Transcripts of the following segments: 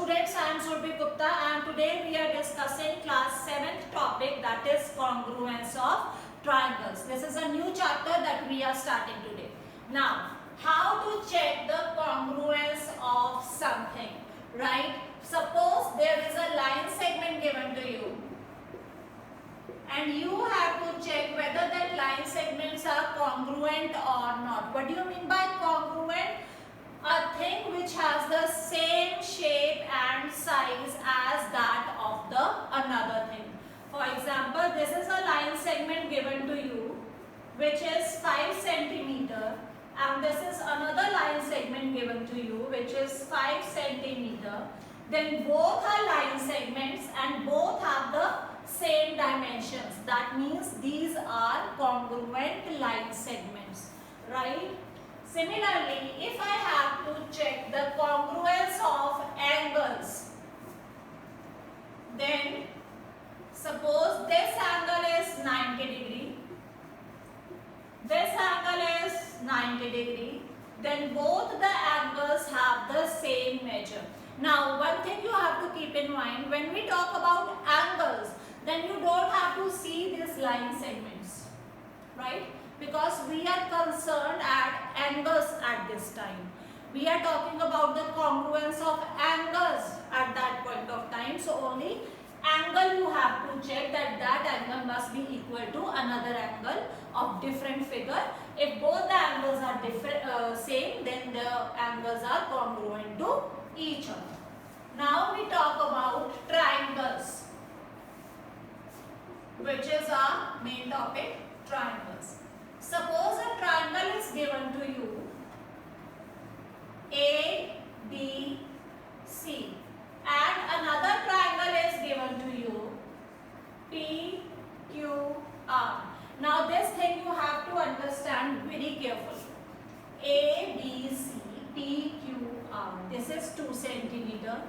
students, I am Surbhi Gupta and today we are discussing class 7th topic, that is congruence of triangles. This is a new chapter that we are starting today. Now, how to check the congruence of something, right? Suppose there is a line segment given to you and you have to check whether that line segments are congruent or not. What do you mean by congruent? A thing which has the same shape and size as that of the another thing. For example, this is a line segment given to you which is 5 centimeter, and this is another line segment given to you which is 5 centimeter. Then both are line segments and both have the same dimensions. That means these are congruent line segments, right? Similarly, if I have to check the congruence of angles, then suppose this angle is 90 degree, this angle is 90 degree, then both the angles have the same measure. Now, one thing you have to keep in mind, when we talk about angles, then you don't have to see these line segments, right? Because we are concerned at angles at this time. We are talking about the congruence of angles at that point of time. So only angle you have to check, that angle must be equal to another angle of different figure. If both the angles are different, same, then the angles are congruent to each other. Now we talk about triangles, which is our main topic, triangles. Suppose a triangle is given to you, A, B, C, and another triangle is given to you, P, Q, R. Now this thing you have to understand very carefully. A, B, C, P, Q, R. This is 2 centimeter,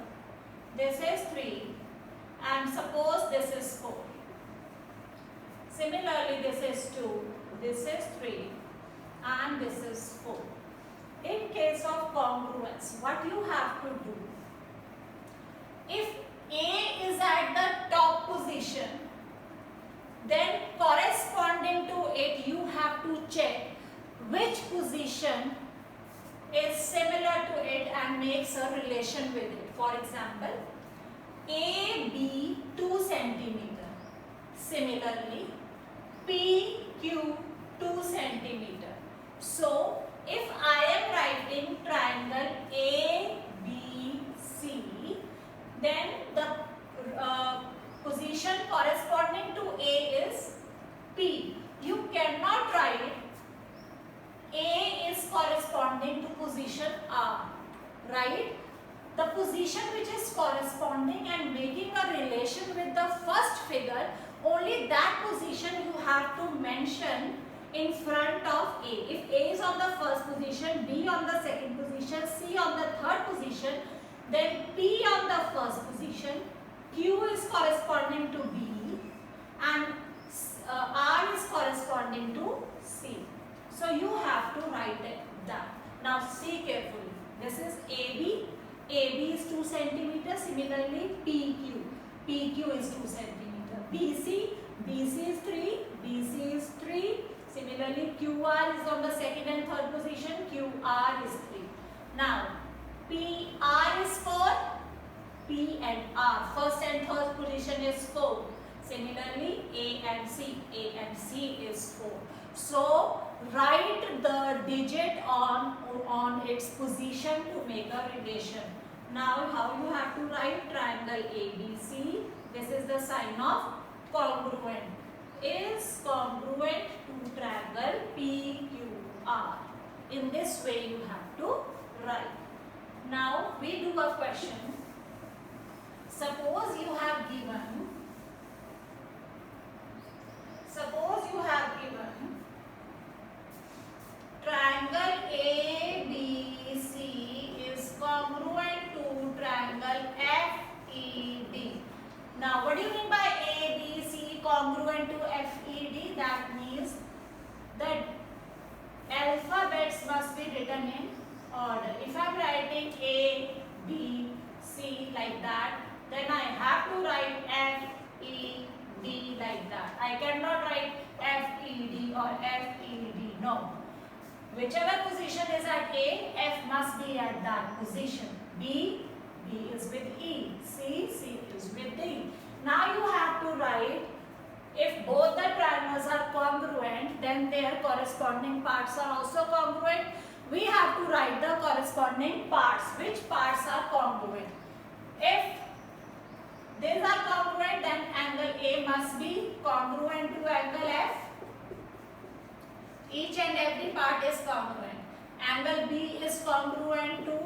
this is 3, and suppose this is 4. Similarly, this is 2. This is 3 and this is 4. In case of congruence, what you have to do? If A is at the top position, then corresponding to it you have to check which position is similar to it and makes a relation with it. For example, AB 2 centimeter. Similarly, PQ 2 centimeter. So, if I am writing triangle ABC, then the position corresponding to A is P. You cannot write A is corresponding to position R, right? The position which is corresponding and making a relation with the first figure, only that position you have to mention in front of A. If A is on the first position, B on the second position, C on the third position, then P on the first position, Q is corresponding to B, and R is corresponding to C. So you have to write that. Now see carefully. This is AB. AB is 2 centimeter. Similarly, PQ. PQ is 2 centimeter. BC. BC is 3. BC is 3. Similarly, QR is on the second and third position. QR is 3. Now, PR is 4. P and R. First and third position is 4. Similarly, A and C. A and C is 4. So, write the digit on its position to make a relation. Now, how you have to write triangle ABC? This is the sign of congruent. Is congruent to triangle PQR. In this way you have to write. Now we do a question. Suppose you have given triangle ABC is congruent to triangle FED. Now what do you mean by ABC congruent to FED? That means the alphabets must be written in order. If I am writing A, B, C, C like that. Then I have to write F, E, D like that. I cannot write F, E, D or F, E, D. No. Whichever position is at A, F must be at that position. B, B is with E. C, C is with D. Now you have to write, if both the triangles are congruent, then their corresponding parts are also congruent. We have to write the corresponding parts. Which parts are congruent? If these are congruent, then angle A must be congruent to angle F. Each and every part is congruent. Angle B is congruent to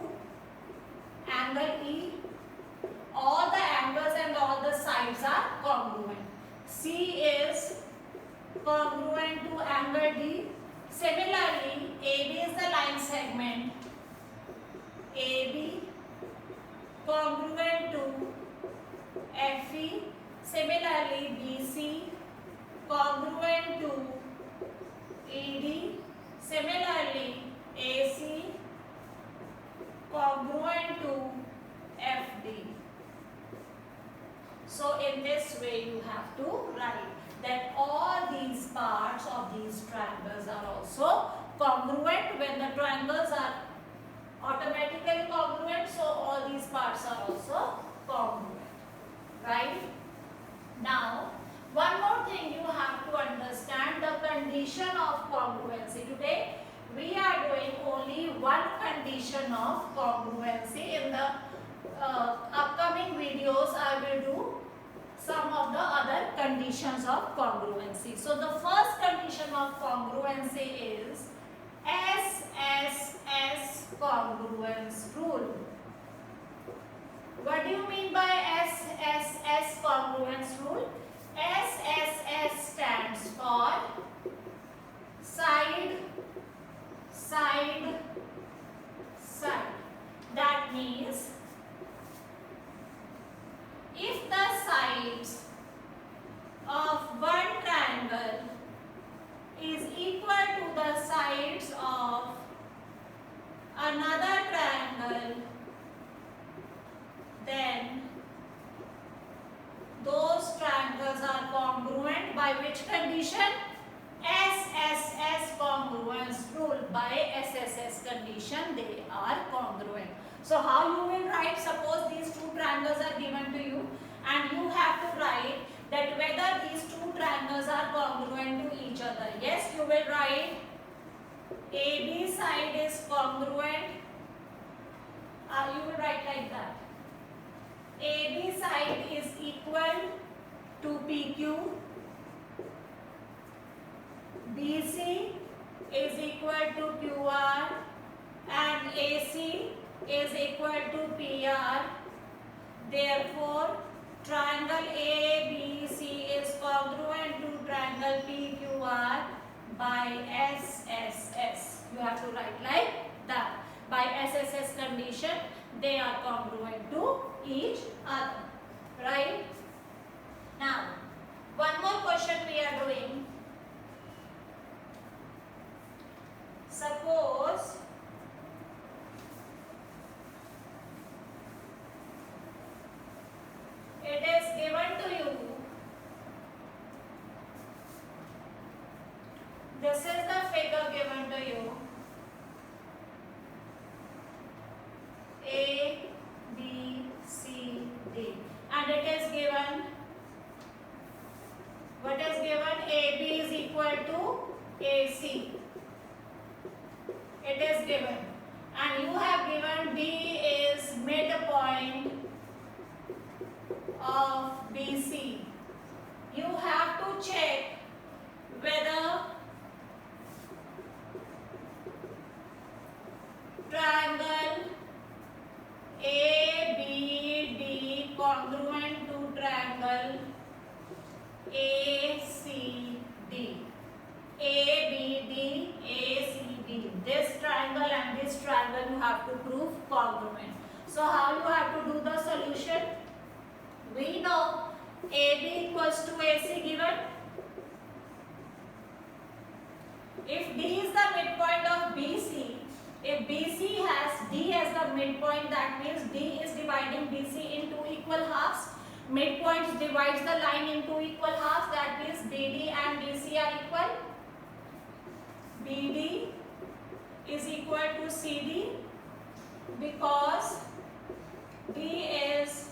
angle E. All the angles and all the sides are congruent. C is congruent to angle D. Similarly, AB is the line segment. AB congruent to FE. Similarly, BC congruent to ED. Similarly, AC congruent to FD. So in this way you have to write that all these parts of these triangles are also congruent. When the triangles are automatically congruent, so all these parts are also congruent. Right? Now, one more thing you have to understand, the condition of congruency. Today we are doing only one condition of congruency. In the upcoming videos I will do some of the other conditions of congruency. So the first condition of congruency is SSS congruence rule. What do you mean by SSS congruence rule? SSS stands for side, side, side. That means if the sides of one triangle is equal to the sides of another triangle, then those triangles are congruent. By which condition? SSS congruence rule. By SSS condition they are congruent. So how you will write? Suppose these two triangles are given to you and you have to write that whether these two triangles are congruent to each other. Yes, you will write AB side is congruent. You will write like that. AB side is equal to PQ. BC is equal to QR and AC is equal to PR. Therefore, triangle ABC is congruent to triangle PQR by SSS. You have to write like that. By SSS condition, they are congruent to each other. Right? Now, one more question we are doing. Suppose it is given to you, this is the figure given to you, A, B, C, D, and it is given, what is given? AB is equal to AC. It is given, and you have given D is midpoint of BC. You have to check whether triangle ABD congruent to triangle ACD. ABD, ACD. This triangle and this triangle you have to prove congruent. So how you have to do the solution? We know AB equals to AC given. If D is the midpoint of BC, if BC has D as the midpoint midpoint, that means D is dividing BC into equal halves. Midpoint divides the line into equal halves, that means BD and BC are equal. BD is equal to CD because D is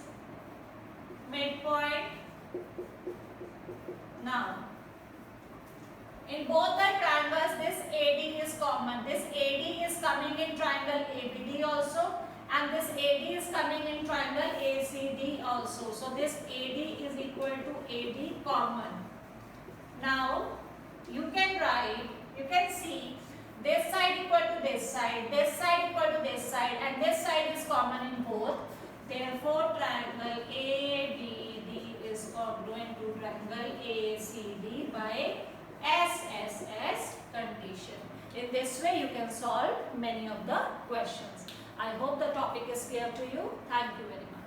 midpoint. Now, in both the triangles, this AD is common. This AD is coming in triangle ABD also, and this AD is coming in triangle ACD also. So this AD is equal to AD common. Now, you can write, you can see this side equal to this side equal to this side, and this side is common in both. Therefore, triangle ABD is congruent to triangle ACD by SSS condition. In this way, you can solve many of the questions. I hope the topic is clear to you. Thank you very much.